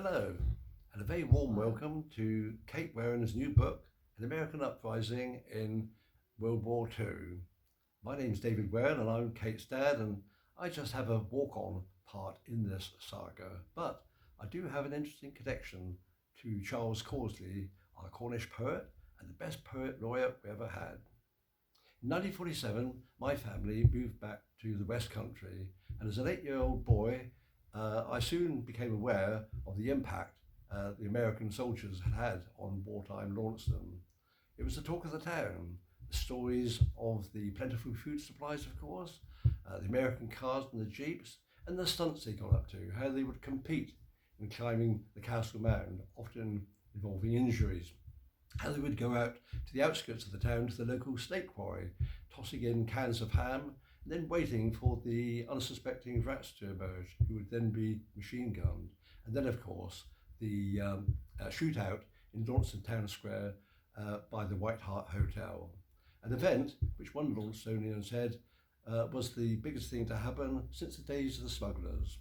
Hello, and a very warm welcome to Kate Werran's new book, An American Uprising in World War II. My name's David Werran and I'm Kate's dad, and I just have a walk-on part in this saga, but I do have an interesting connection to Charles Causley, our Cornish poet and the best poet laureate we ever had. In 1947, my family moved back to the West Country, and as an 8-year-old boy, I soon became aware of the impact the American soldiers had had on wartime Launceston. It was the talk of the town, the stories of the plentiful food supplies, of course, the American cars and the jeeps, and the stunts they got up to, how they would compete in climbing the Castle Mound, often involving injuries, how they would go out to the outskirts of the town to the local snake quarry, tossing in cans of ham, and then waiting for the unsuspecting rats to emerge, who would then be machine gunned. And then, of course, the shootout in Launceston Town Square by the Whitehall Hotel. An event which one Launcestonian said was the biggest thing to happen since the days of the smugglers.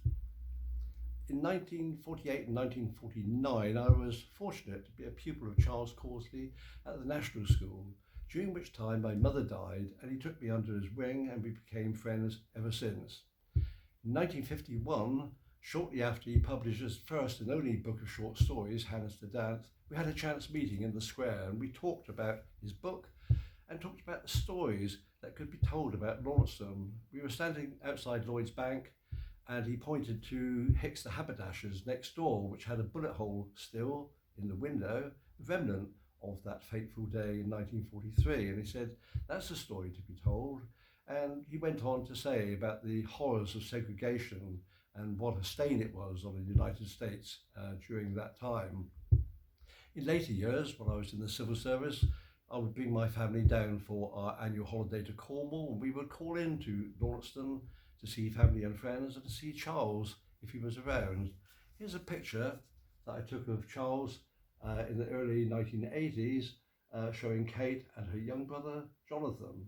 In 1948 and 1949, I was fortunate to be a pupil of Charles Causley at the National School, during which time my mother died and he took me under his wing and we became friends ever since. In 1951, shortly after he published his first and only book of short stories, Hannah's to Dance, we had a chance meeting in the square and we talked about his book and talked about the stories that could be told about Launceston. We were standing outside Lloyd's Bank and he pointed to Hicks the Haberdasher's next door, which had a bullet hole still in the window, a remnant of that fateful day in 1943. And he said, that's a story to be told. And he went on to say about the horrors of segregation and what a stain it was on the United States during that time. In later years, when I was in the civil service, I would bring my family down for our annual holiday to Cornwall, and we would call into Launceston to see family and friends and to see Charles if he was around. Here's a picture that I took of Charles in the early 1980s, showing Kate and her young brother Jonathan.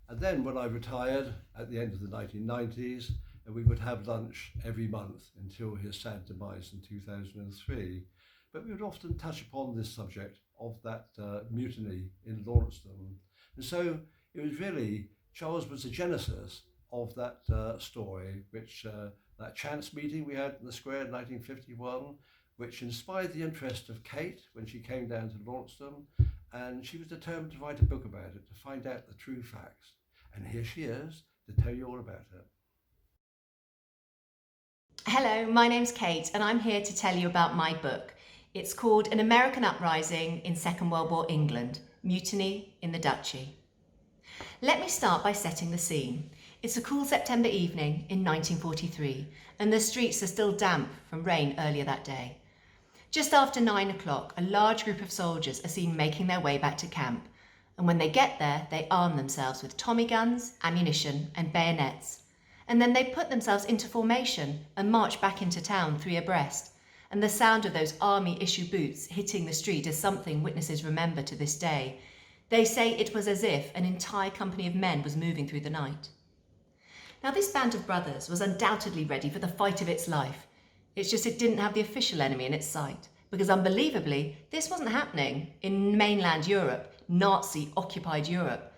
And then when I retired at the end of the 1990s, we would have lunch every month until his sad demise in 2003. But we would often touch upon this subject of that mutiny in Launceston. And so it was really, Charles was the genesis of that story, which that chance meeting we had in the square in 1951, which inspired the interest of Kate when she came down to Launceston, and she was determined to write a book about it, to find out the true facts. And here she is to tell you all about it. Hello, my name's Kate and I'm here to tell you about my book. It's called An American Uprising in Second World War England, Mutiny in the Duchy. Let me start by setting the scene. It's a cool September evening in 1943 and the streets are still damp from rain earlier that day. Just after 9 o'clock, a large group of soldiers are seen making their way back to camp, and when they get there, they arm themselves with Tommy guns, ammunition and bayonets. And then they put themselves into formation and march back into town 3 abreast. And the sound of those army-issue boots hitting the street is something witnesses remember to this day. They say it was as if an entire company of men was moving through the night. Now this band of brothers was undoubtedly ready for the fight of its life. It's just it didn't have the official enemy in its sight, because unbelievably, this wasn't happening in mainland Europe, Nazi-occupied Europe,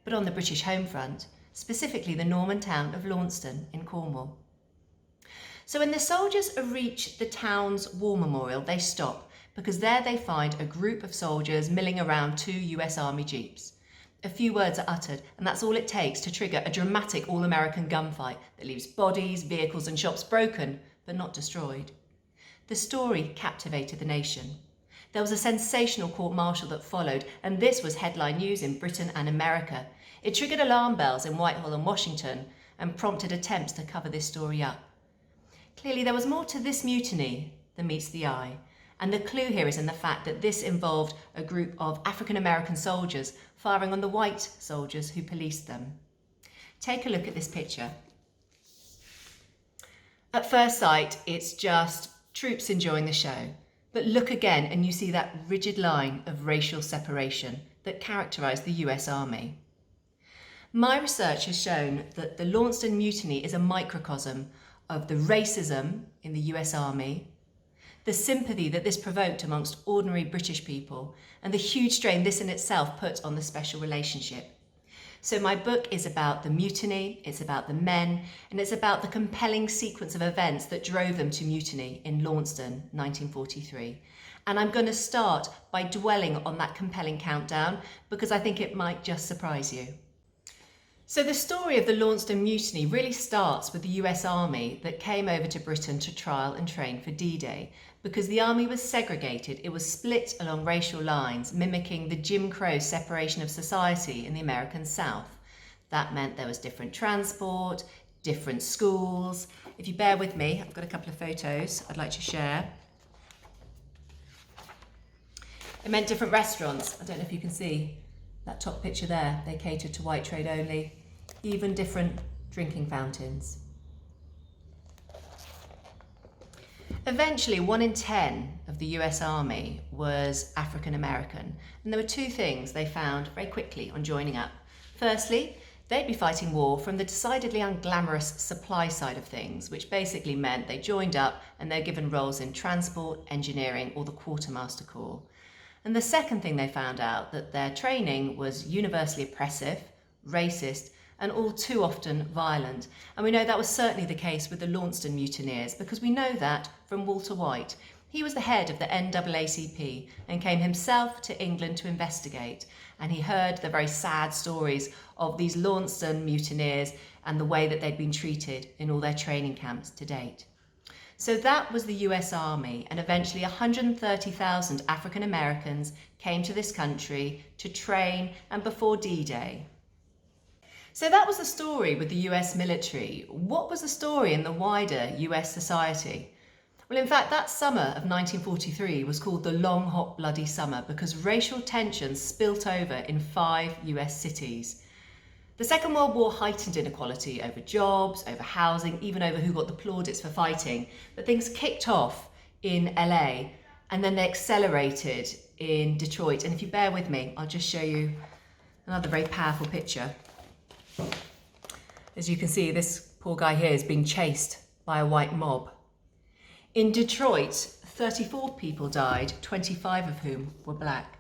but on the British home front, specifically the Norman town of Launceston in Cornwall. So when the soldiers reach the town's war memorial, they stop, because there they find a group of soldiers milling around 2 US Army jeeps. A few words are uttered, and that's all it takes to trigger a dramatic all-American gunfight that leaves bodies, vehicles and shops broken, but not destroyed. The story captivated the nation. There was a sensational court-martial that followed, and this was headline news in Britain and America. It triggered alarm bells in Whitehall and Washington and prompted attempts to cover this story up. Clearly there was more to this mutiny than meets the eye, and the clue here is in the fact that this involved a group of African-American soldiers firing on the white soldiers who policed them. Take a look at this picture. At first sight, it's just troops enjoying the show, but look again and you see that rigid line of racial separation that characterised the US Army. My research has shown that the Launceston Mutiny is a microcosm of the racism in the US Army, the sympathy that this provoked amongst ordinary British people, and the huge strain this in itself put on the special relationship. So my book is about the mutiny, it's about the men, and it's about the compelling sequence of events that drove them to mutiny in Launceston, 1943. And I'm going to start by dwelling on that compelling countdown because I think it might just surprise you. So the story of the Launceston Mutiny really starts with the US Army that came over to Britain to trial and train for D-Day. Because the army was segregated, it was split along racial lines, mimicking the Jim Crow separation of society in the American South. That meant there was different transport, different schools. If you bear with me, I've got a couple of photos I'd like to share. It meant different restaurants. I don't know if you can see that top picture there. They catered to white trade only. Even different drinking fountains. Eventually, 1 in 10 of the US Army was African American, and there were two things they found very quickly on joining up. Firstly, they'd be fighting war from the decidedly unglamorous supply side of things, which basically meant they joined up and they're given roles in transport, engineering, or the quartermaster corps. And the second thing they found out that their training was universally oppressive, racist, and all too often violent. And we know that was certainly the case with the Launceston mutineers because we know that from Walter White. He was the head of the NAACP and came himself to England to investigate. And he heard the very sad stories of these Launceston mutineers and the way that they'd been treated in all their training camps to date. So that was the US Army, and eventually 130,000 African Americans came to this country to train and before D-Day. So that was the story with the US military. What was the story in the wider US society? Well, in fact, that summer of 1943 was called the Long Hot Bloody Summer because racial tensions spilt over in 5 US cities. The Second World War heightened inequality over jobs, over housing, even over who got the plaudits for fighting. But things kicked off in LA and then they accelerated in Detroit. And if you bear with me, I'll just show you another very powerful picture. As you can see, this poor guy here is being chased by a white mob. In Detroit, 34 people died, 25 of whom were black.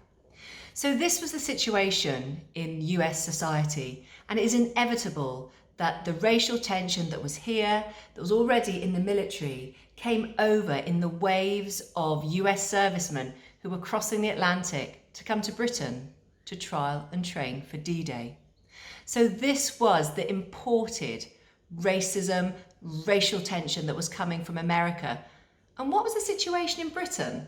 So this was the situation in US society, and it is inevitable that the racial tension that was here, that was already in the military, came over in the waves of US servicemen who were crossing the Atlantic to come to Britain to trial and train for D-Day. So this was the imported racism, racial tension that was coming from America. And what was the situation in Britain?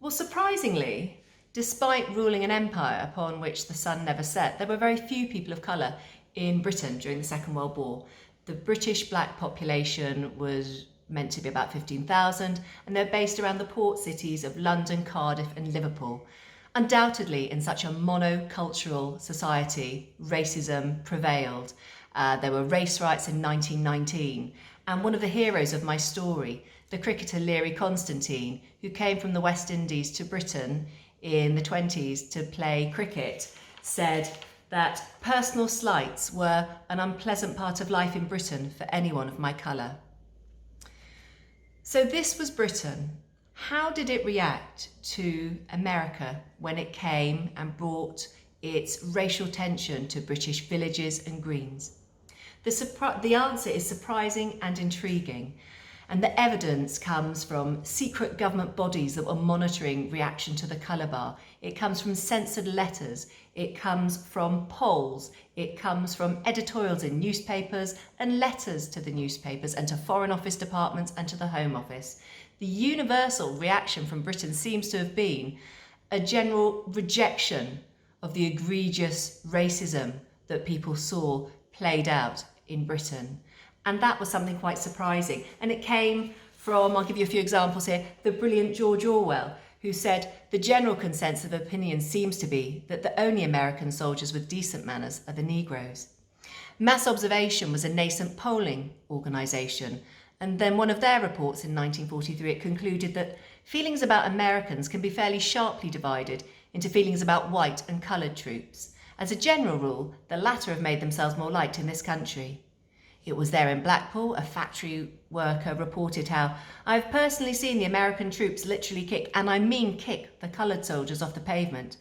Well, surprisingly, despite ruling an empire upon which the sun never set, there were very few people of colour in Britain during the Second World War. The British black population was meant to be about 15,000, and they're based around the port cities of London, Cardiff and Liverpool. Undoubtedly, in such a monocultural society, racism prevailed. There were race riots in 1919, and one of the heroes of my story, the cricketer Leary Constantine, who came from the West Indies to Britain in the 20s to play cricket, said that personal slights were an unpleasant part of life in Britain for anyone of my colour. So this was Britain. How did it react to America when it came and brought its racial tension to British villages and greens? The answer is surprising and intriguing, and the evidence comes from secret government bodies that were monitoring reaction to the colour bar. It comes from censored letters, it comes from polls, it comes from editorials in newspapers and letters to the newspapers and to Foreign Office departments and to the Home Office. The universal reaction from Britain seems to have been a general rejection of the egregious racism that people saw played out in Britain. And that was something quite surprising. And it came from, I'll give you a few examples here, the brilliant George Orwell, who said, the general consensus of opinion seems to be that the only American soldiers with decent manners are the Negroes. Mass Observation was a nascent polling organisation, and then one of their reports in 1943, it concluded that feelings about Americans can be fairly sharply divided into feelings about white and coloured troops. As a general rule, the latter have made themselves more liked in this country. It was there in Blackpool. A factory worker reported how, "I've personally seen the American troops literally kick, and I mean kick, the coloured soldiers off the pavement."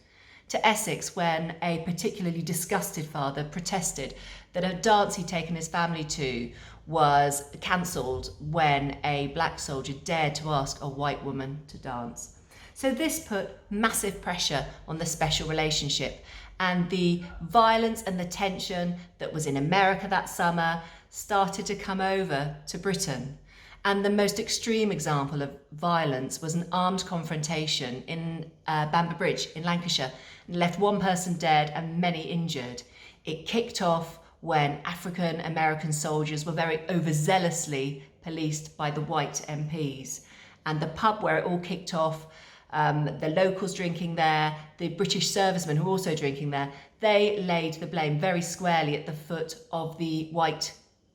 To Essex, when a particularly disgusted father protested that a dance he'd taken his family to was cancelled when a black soldier dared to ask a white woman to dance. So this put massive pressure on the special relationship, and the violence and the tension that was in America that summer started to come over to Britain. And the most extreme example of violence was an armed confrontation in Bamber Bridge in Lancashire, and left one person dead and many injured. It kicked off when African American soldiers were very overzealously policed by the white MPs. And the pub where it all kicked off, the locals drinking there, the British servicemen who were also drinking there, they laid the blame very squarely at the foot of the white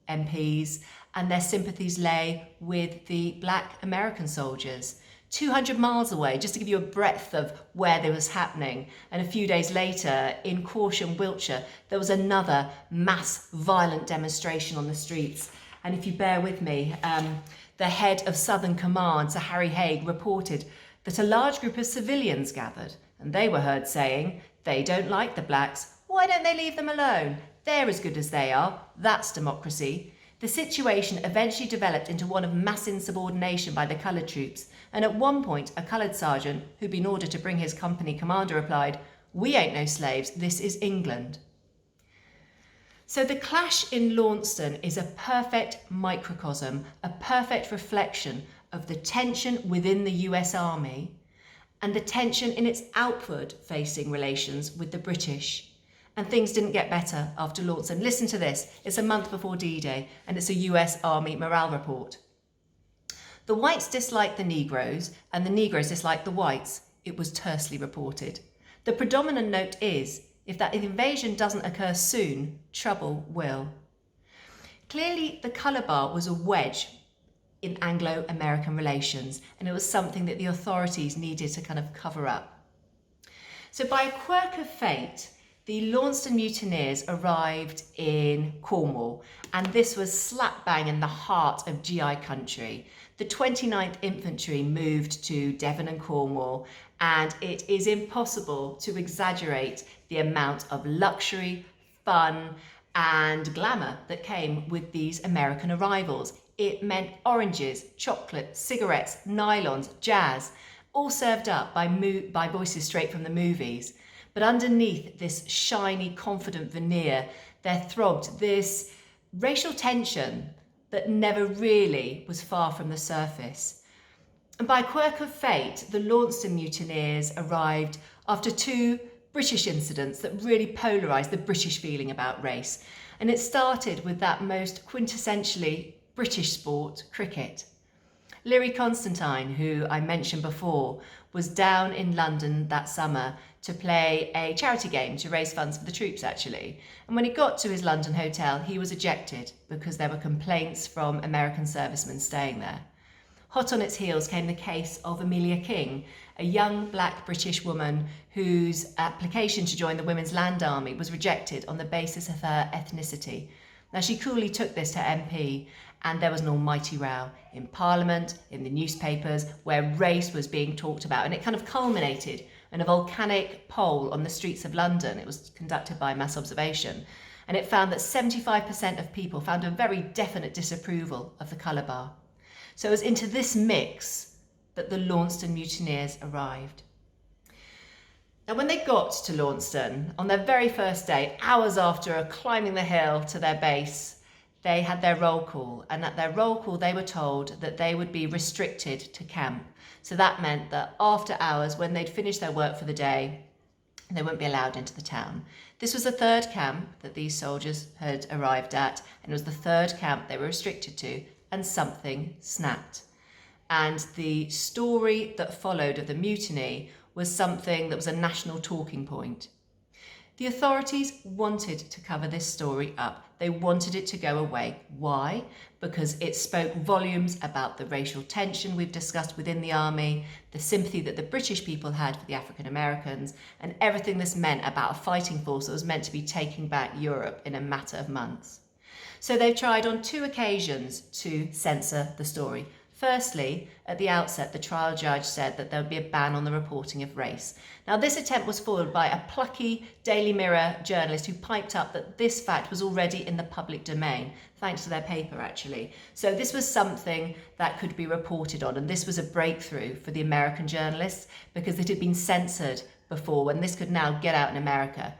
MPs, and their sympathies lay with the black American soldiers. 200 miles away, just to give you a breadth of where this was happening. And a few days later, in Cornish, Wiltshire, there was another mass violent demonstration on the streets. And if you bear with me, the head of Southern Command, Sir Harry Haig, reported that a large group of civilians gathered, and they were heard saying, "They don't like the blacks. Why don't they leave them alone? They're as good as they are. That's democracy." The situation eventually developed into one of mass insubordination by the coloured troops, and at one point a coloured sergeant, who'd been ordered to bring his company commander, replied, "We ain't no slaves, this is England." So the clash in Launceston is a perfect microcosm, a perfect reflection of the tension within the US Army and the tension in its outward-facing relations with the British. And things didn't get better after Launceston. Listen to this. It's a month before D-Day, and it's a US Army morale report. "The whites disliked the Negroes, and the Negroes disliked the whites," it was tersely reported. "The predominant note is, if that invasion doesn't occur soon, trouble will." Clearly, the colour bar was a wedge in Anglo-American relations, and it was something that the authorities needed to kind of cover up. So by a quirk of fate, the Launceston mutineers arrived in Cornwall, and this was slap bang in the heart of GI country. The 29th Infantry moved to Devon and Cornwall, and it is impossible to exaggerate the amount of luxury, fun, and glamour that came with these American arrivals. It meant oranges, chocolate, cigarettes, nylons, jazz, all served up by voices straight from the movies. But underneath this shiny, confident veneer, there throbbed this racial tension that never really was far from the surface. And by quirk of fate, the Launceston mutineers arrived after two British incidents that really polarised the British feeling about race. And it started with that most quintessentially British sport, cricket. Leary Constantine, who I mentioned before, was down in London that summer to play a charity game to raise funds for the troops, actually. And when he got to his London hotel, he was ejected because there were complaints from American servicemen staying there. Hot on its heels came the case of Amelia King, a young black British woman whose application to join the Women's Land Army was rejected on the basis of her ethnicity. Now, she coolly took this to MP, and there was an almighty row in Parliament, in the newspapers, where race was being talked about, and it kind of culminated in a volcanic poll on the streets of London. It was conducted by mass observation, and it found that 75% of people found a very definite disapproval of the colour bar. So it was into this mix that the Launceston mutineers arrived. Now, when they got to Launceston, on their very first day, hours after climbing the hill to their base, they had their roll call, and at their roll call they were told that they would be restricted to camp. So that meant that after hours, when they'd finished their work for the day, they wouldn't be allowed into the town. This was the third camp that these soldiers had arrived at, and it was the third camp they were restricted to, and something snapped. And the story that followed of the mutiny was something that was a national talking point. The authorities wanted to cover this story up. They wanted it to go away. Why? Because it spoke volumes about the racial tension we've discussed within the army, the sympathy that the British people had for the African Americans, and everything this meant about a fighting force that was meant to be taking back Europe in a matter of months. So they've tried on 2 occasions to censor the story. Firstly, at the outset, the trial judge said that there would be a ban on the reporting of race. Now, this attempt was foiled by a plucky Daily Mirror journalist who piped up that this fact was already in the public domain, thanks to their paper, actually. So this was something that could be reported on, and this was a breakthrough for the American journalists because it had been censored before, and this could now get out in America.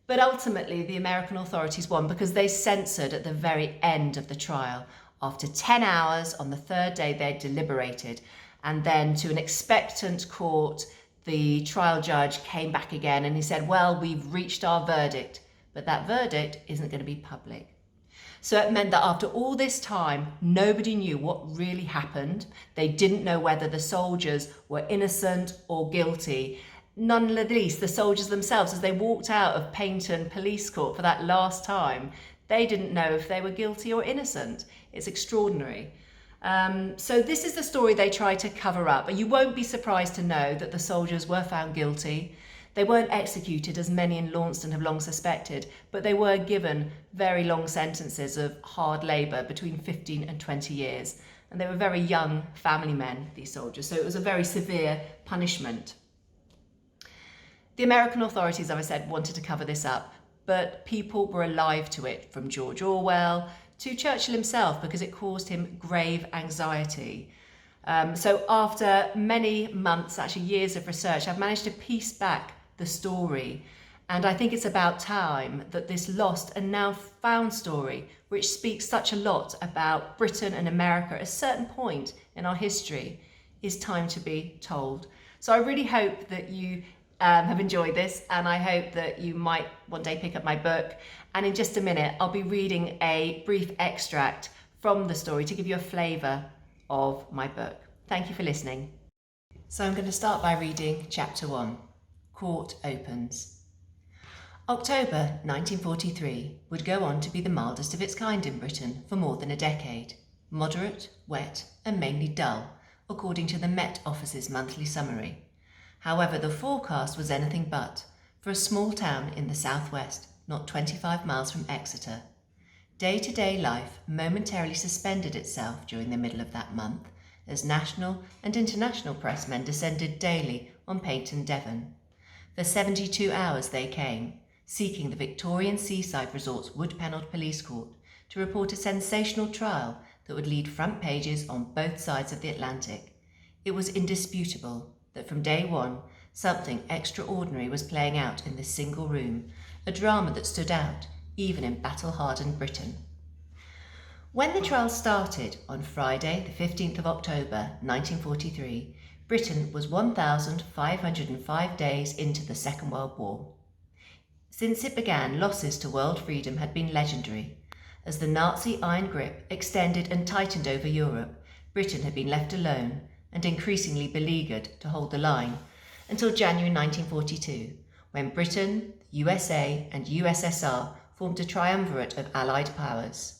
But ultimately, the American authorities won because they censored at the very end of the trial. After 10 hours on the 3rd day, they deliberated. And then to an expectant court, the trial judge came back again and he said, well, we've reached our verdict, but that verdict isn't going to be public. So it meant that after all this time, nobody knew what really happened. They didn't know whether the soldiers were innocent or guilty. None the least, the soldiers themselves, as they walked out of Paignton Police Court for that last time, they didn't know if they were guilty or innocent. It's extraordinary. So this is the story they tried to cover up. But you won't be surprised to know that the soldiers were found guilty. They weren't executed, as many in Launceston have long suspected, but they were given very long sentences of hard labour, between 15 and 20 years. And they were very young family men, these soldiers, so it was a very severe punishment. The American authorities, as I said, wanted to cover this up, but people were alive to it, from George Orwell to Churchill himself, because it caused him grave anxiety. So after many months, actually years of research, I've managed to piece back the story. And I think it's about time that this lost and now found story, which speaks such a lot about Britain and America at a certain point in our history, is time to be told. So I really hope that you have enjoyed this, and I hope that you might one day pick up my book. And in just a minute, I'll be reading a brief extract from the story to give you a flavour of my book. Thank you for listening. So I'm going to start by reading chapter 1. Court opens. October 1943 would go on to be the mildest of its kind in Britain for more than a decade. Moderate, wet, and mainly dull, according to the Met Office's monthly summary. However, the forecast was anything but, for a small town in the southwest, not 25 miles from Exeter. Day-to-day life momentarily suspended itself during the middle of that month, as national and international pressmen descended daily on Paignton, Devon. For 72 hours they came, seeking the Victorian seaside resort's wood-panelled police court to report a sensational trial that would lead front pages on both sides of the Atlantic. It was indisputable that from day one, something extraordinary was playing out in this single room, a drama that stood out, even in battle-hardened Britain. When the trial started on Friday, the 15th of October, 1943, Britain was 1,505 days into the Second World War. Since it began, losses to world freedom had been legendary. As the Nazi iron grip extended and tightened over Europe, Britain had been left alone and increasingly beleaguered to hold the line, until January 1942, when Britain, USA and USSR formed a triumvirate of Allied powers.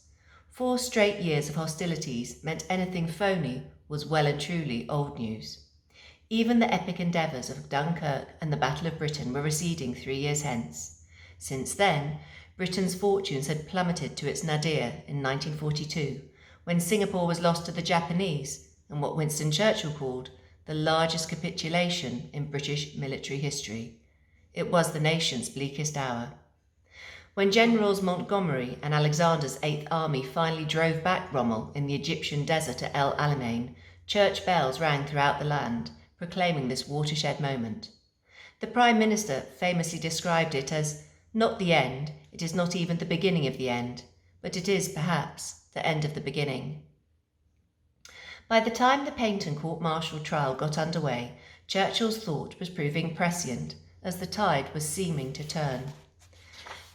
4 straight years of hostilities meant anything phony was well and truly old news. Even the epic endeavours of Dunkirk and the Battle of Britain were receding 3 years hence. Since then, Britain's fortunes had plummeted to its nadir in 1942, when Singapore was lost to the Japanese, and what Winston Churchill called the largest capitulation in British military history. It was the nation's bleakest hour. When Generals Montgomery and Alexander's Eighth Army finally drove back Rommel in the Egyptian desert at El Alamein, church bells rang throughout the land, proclaiming this watershed moment. The Prime Minister famously described it as not the end, it is not even the beginning of the end, but it is, perhaps, the end of the beginning. By the time the Paignton court-martial trial got underway, Churchill's thought was proving prescient, as the tide was seeming to turn.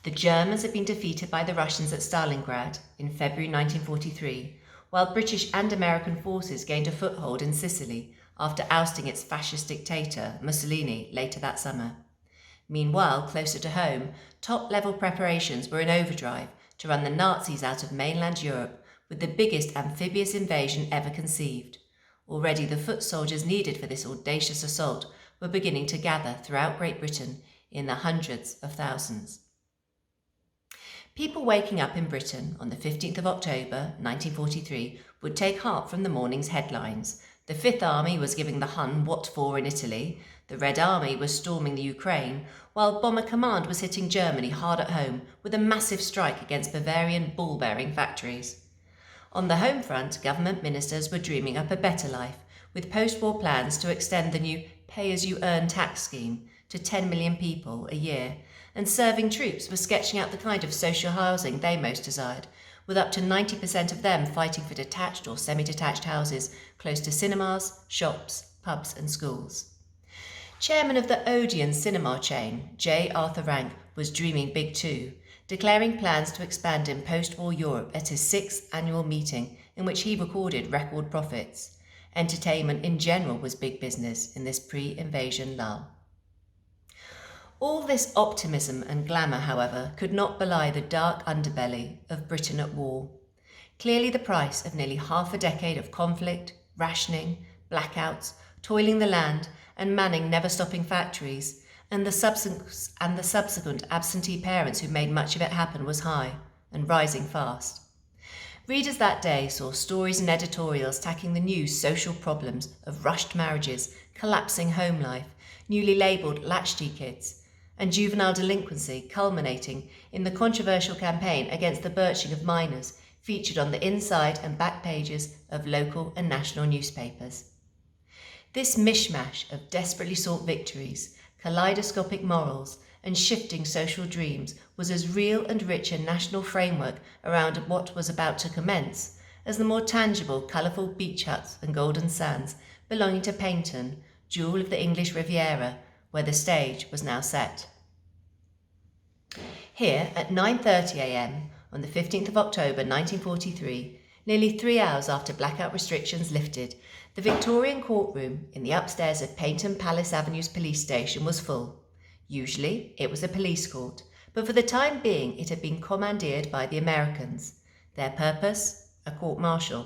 The Germans had been defeated by the Russians at Stalingrad in February 1943, while British and American forces gained a foothold in Sicily after ousting its fascist dictator, Mussolini, later that summer. Meanwhile, closer to home, top-level preparations were in overdrive to run the Nazis out of mainland Europe with the biggest amphibious invasion ever conceived. Already the foot soldiers needed for this audacious assault were beginning to gather throughout Great Britain in the hundreds of thousands. People waking up in Britain on the 15th of October 1943 would take heart from the morning's headlines. The Fifth Army was giving the Hun what for in Italy, the Red Army was storming the Ukraine, while Bomber Command was hitting Germany hard at home with a massive strike against Bavarian ball-bearing factories. On the home front, government ministers were dreaming up a better life, with post-war plans to extend the new pay-as-you-earn tax scheme to 10 million people a year, and serving troops were sketching out the kind of social housing they most desired, with up to 90% of them fighting for detached or semi-detached houses close to cinemas, shops, pubs and schools. Chairman of the Odeon cinema chain, J. Arthur Rank, was dreaming big too, declaring plans to expand in post-war Europe at his 6th annual meeting, in which he recorded record profits. Entertainment in general was big business in this pre-invasion lull. All this optimism and glamour, however, could not belie the dark underbelly of Britain at war. Clearly the price of nearly half a decade of conflict, rationing, blackouts, toiling the land and manning never-stopping factories, and the subsequent absentee parents who made much of it happen was high, and rising fast. Readers that day saw stories and editorials tackling the new social problems of rushed marriages, collapsing home life, newly labelled latchkey kids, and juvenile delinquency culminating in the controversial campaign against the birching of minors featured on the inside and back pages of local and national newspapers. This mishmash of desperately sought victories, kaleidoscopic morals, and shifting social dreams was as real and rich a national framework around what was about to commence as the more tangible, colourful beach huts and golden sands belonging to Paignton, jewel of the English Riviera, where the stage was now set. Here, at 9:30 a.m. on the 15th of October 1943, nearly 3 hours after blackout restrictions lifted, the Victorian courtroom in the upstairs of Paignton Palace Avenue's police station was full. Usually, it was a police court, but for the time being it had been commandeered by the Americans. Their purpose? A court-martial.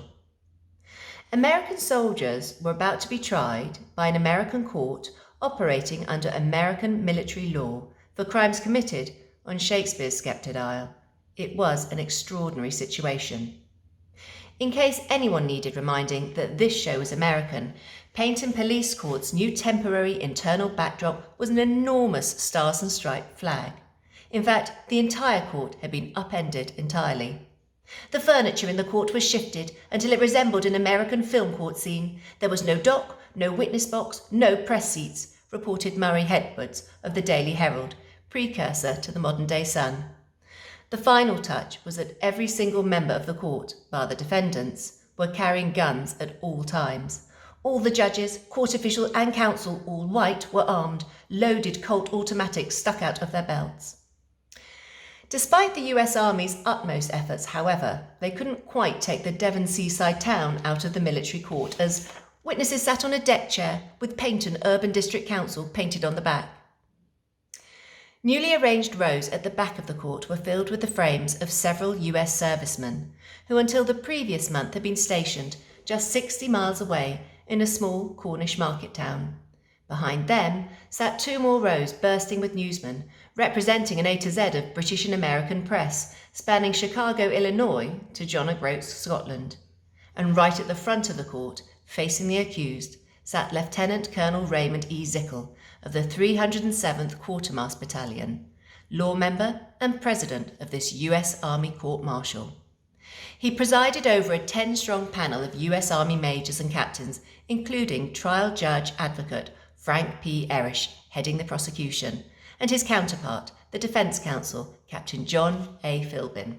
American soldiers were about to be tried by an American court operating under American military law for crimes committed on Shakespeare's Sceptred Isle. It was an extraordinary situation. In case anyone needed reminding that this show was American, Paignton Police Court's new temporary internal backdrop was an enormous Stars and Stripes flag. In fact, the entire court had been upended entirely. The furniture in the court was shifted until it resembled an American film court scene. There was no dock, no witness box, no press seats, reported Murray Edwards of the Daily Herald, precursor to the modern-day Sun. The final touch was that every single member of the court, bar the defendants, were carrying guns at all times. All the judges, court officials and counsel, all white, were armed, loaded Colt automatics stuck out of their belts. Despite the US Army's utmost efforts, however, they couldn't quite take the Devon seaside town out of the military court, as witnesses sat on a deck chair with Paignton Urban District Council painted on the back. Newly arranged rows at the back of the court were filled with the frames of several US servicemen, who until the previous month had been stationed just 60 miles away in a small Cornish market town. Behind them sat 2 more rows bursting with newsmen, representing an A to Z of British and American press, spanning Chicago, Illinois to John O'Groats, Scotland. And right at the front of the court, facing the accused, sat Lieutenant Colonel Raymond E. Zickel of the 307th Quartermaster Battalion, law member and president of this US Army court-martial. He presided over a 10-strong panel of US Army majors and captains, including trial judge advocate Frank P. Erish, heading the prosecution, and his counterpart, the defense counsel, Captain John A. Philbin.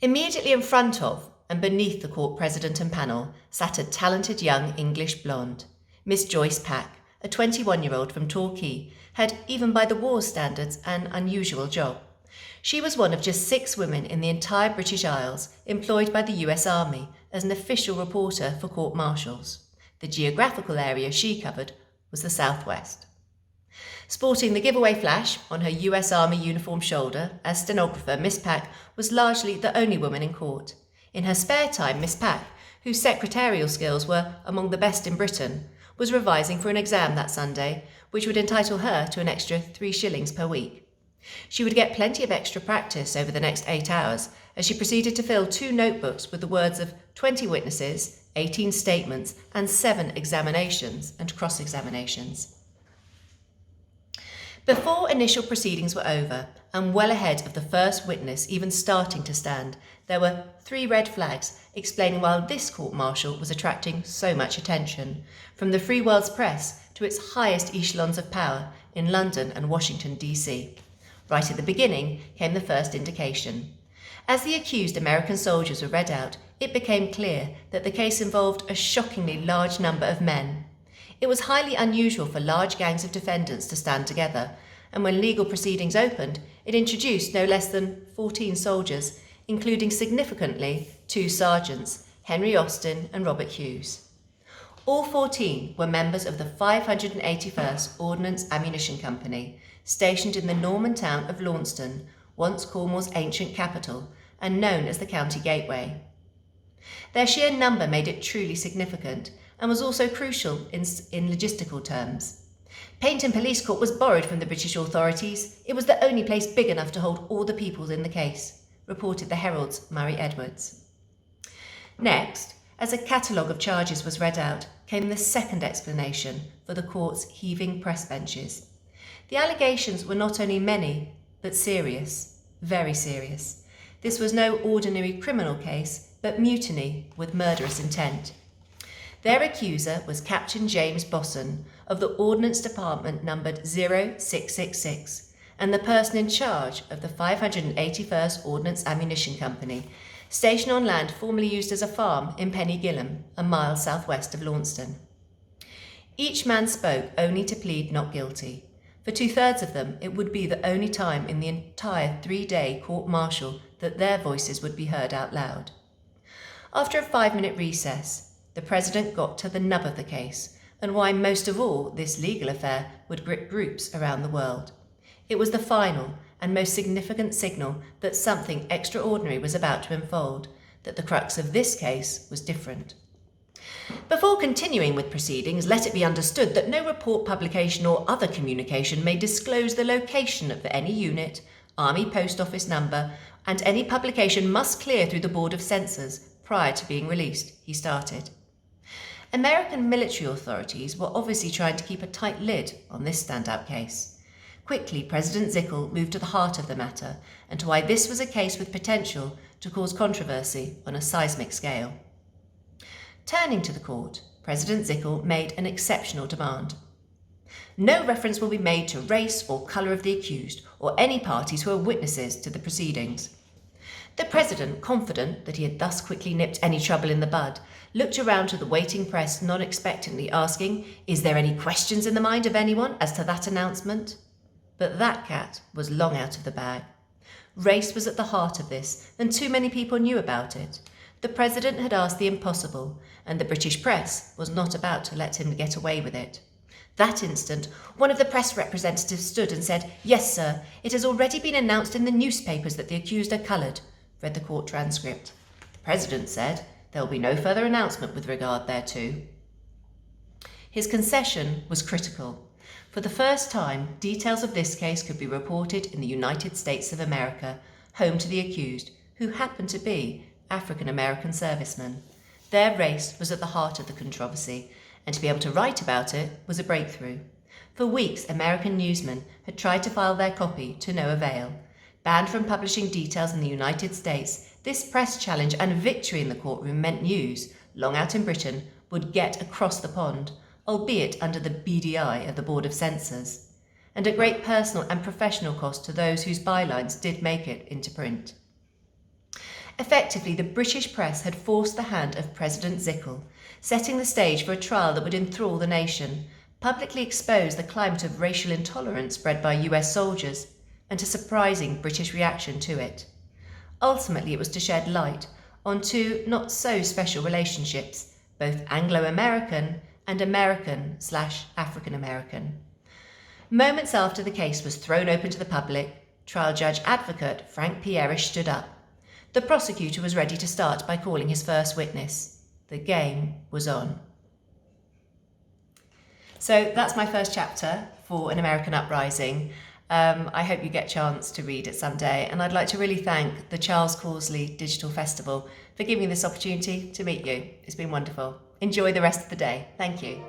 Immediately in front of and beneath the court president and panel sat a talented young English blonde. Miss Joyce Pack, a 21-year-old from Torquay, had, even by the war's standards, an unusual job. She was one of just 6 women in the entire British Isles employed by the US Army as an official reporter for court-martials. The geographical area she covered was the southwest. Sporting the giveaway flash on her US Army uniform shoulder, as stenographer, Miss Pack was largely the only woman in court. In her spare time, Miss Pack, whose secretarial skills were among the best in Britain, was revising for an exam that Sunday, which would entitle her to an extra 3 shillings per week. She would get plenty of extra practice over the next 8 hours as she proceeded to fill 2 notebooks with the words of 20 witnesses, 18 statements, and 7 examinations and cross-examinations. Before initial proceedings were over, and well ahead of the first witness even starting to stand, there were 3 red flags explaining why this court-martial was attracting so much attention, from the free world's press to its highest echelons of power in London and Washington, D.C. Right at the beginning came the first indication. As the accused American soldiers were read out, it became clear that the case involved a shockingly large number of men. It was highly unusual for large gangs of defendants to stand together, and when legal proceedings opened, it introduced no less than 14 soldiers, including significantly 2 sergeants, Henry Austin and Robert Hughes. All 14 were members of the 581st Ordnance Ammunition Company, stationed in the Norman town of Launceston, once Cornwall's ancient capital, and known as the County Gateway. Their sheer number made it truly significant, and was also crucial in logistical terms. Paignton Police Court was borrowed from the British authorities. It was the only place big enough to hold all the people in the case, reported the Herald's Murray Edwards. Next, as a catalogue of charges was read out, came the second explanation for the court's heaving press benches. The allegations were not only many, but serious, very serious. This was no ordinary criminal case, but mutiny with murderous intent. Their accuser was Captain James Bosson of the Ordnance Department numbered 0666, and the person in charge of the 581st Ordnance Ammunition Company, stationed on land formerly used as a farm in Pennygillam, a mile southwest of Launceston. Each man spoke only to plead not guilty. For 2/3 of them, it would be the only time in the entire 3-day court-martial that their voices would be heard out loud. After a 5-minute recess, the President got to the nub of the case, and why most of all this legal affair would grip groups around the world. It was the final and most significant signal that something extraordinary was about to unfold, that the crux of this case was different. Before continuing with proceedings, let it be understood that no report, publication or other communication may disclose the location of any unit, Army Post Office number, and any publication must clear through the Board of Censors prior to being released, he started. American military authorities were obviously trying to keep a tight lid on this standout case. Quickly, President Zickel moved to the heart of the matter and to why this was a case with potential to cause controversy on a seismic scale. Turning to the court, President Zickel made an exceptional demand. No reference will be made to race or colour of the accused or any parties who are witnesses to the proceedings. The President, confident that he had thus quickly nipped any trouble in the bud, looked around to the waiting press non-expectantly, asking, "Is there any questions in the mind of anyone as to that announcement?" But that cat was long out of the bag. Race was at the heart of this, and too many people knew about it. The President had asked the impossible, and the British press was not about to let him get away with it. That instant, one of the press representatives stood and said, "Yes, sir, it has already been announced in the newspapers that the accused are coloured," read the court transcript. The President said, "There will be no further announcement with regard thereto." His concession was critical. For the first time, details of this case could be reported in the United States of America, home to the accused, who happened to be African American servicemen. Their race was at the heart of the controversy, and to be able to write about it was a breakthrough. For weeks, American newsmen had tried to file their copy to no avail. Banned from publishing details in the United States, this press challenge and victory in the courtroom meant news, long out in Britain, would get across the pond, albeit under the beady eye of the Board of Censors, and at great personal and professional cost to those whose bylines did make it into print. Effectively, the British press had forced the hand of President Zickel, setting the stage for a trial that would enthrall the nation, publicly expose the climate of racial intolerance bred by US soldiers, and a surprising British reaction to it. Ultimately, it was to shed light on 2 not-so-special relationships, both Anglo-American and American/African-American. Moments after the case was thrown open to the public, trial judge advocate Frank P. Erish stood up. The prosecutor was ready to start by calling his first witness. The game was on. So that's my first chapter for An American Uprising. I hope you get a chance to read it someday, and I'd like to really thank the Charles Causley Digital Festival for giving me this opportunity to meet you. It's been wonderful. Enjoy the rest of the day. Thank you.